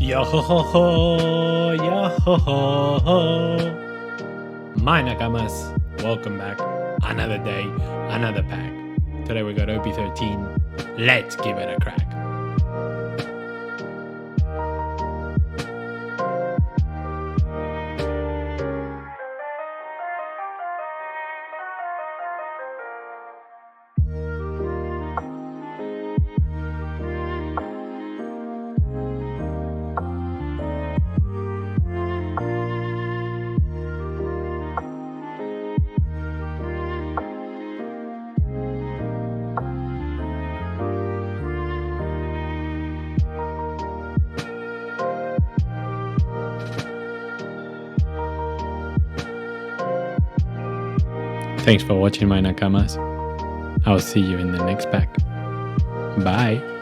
Yo ho ho ho, yo ho ho ho. My Nakamas, welcome back. Another day, another pack. Today we got OP13. Let's give it a crack. Thanks for watching, my Nakamas. I'll see you in the next pack. Bye.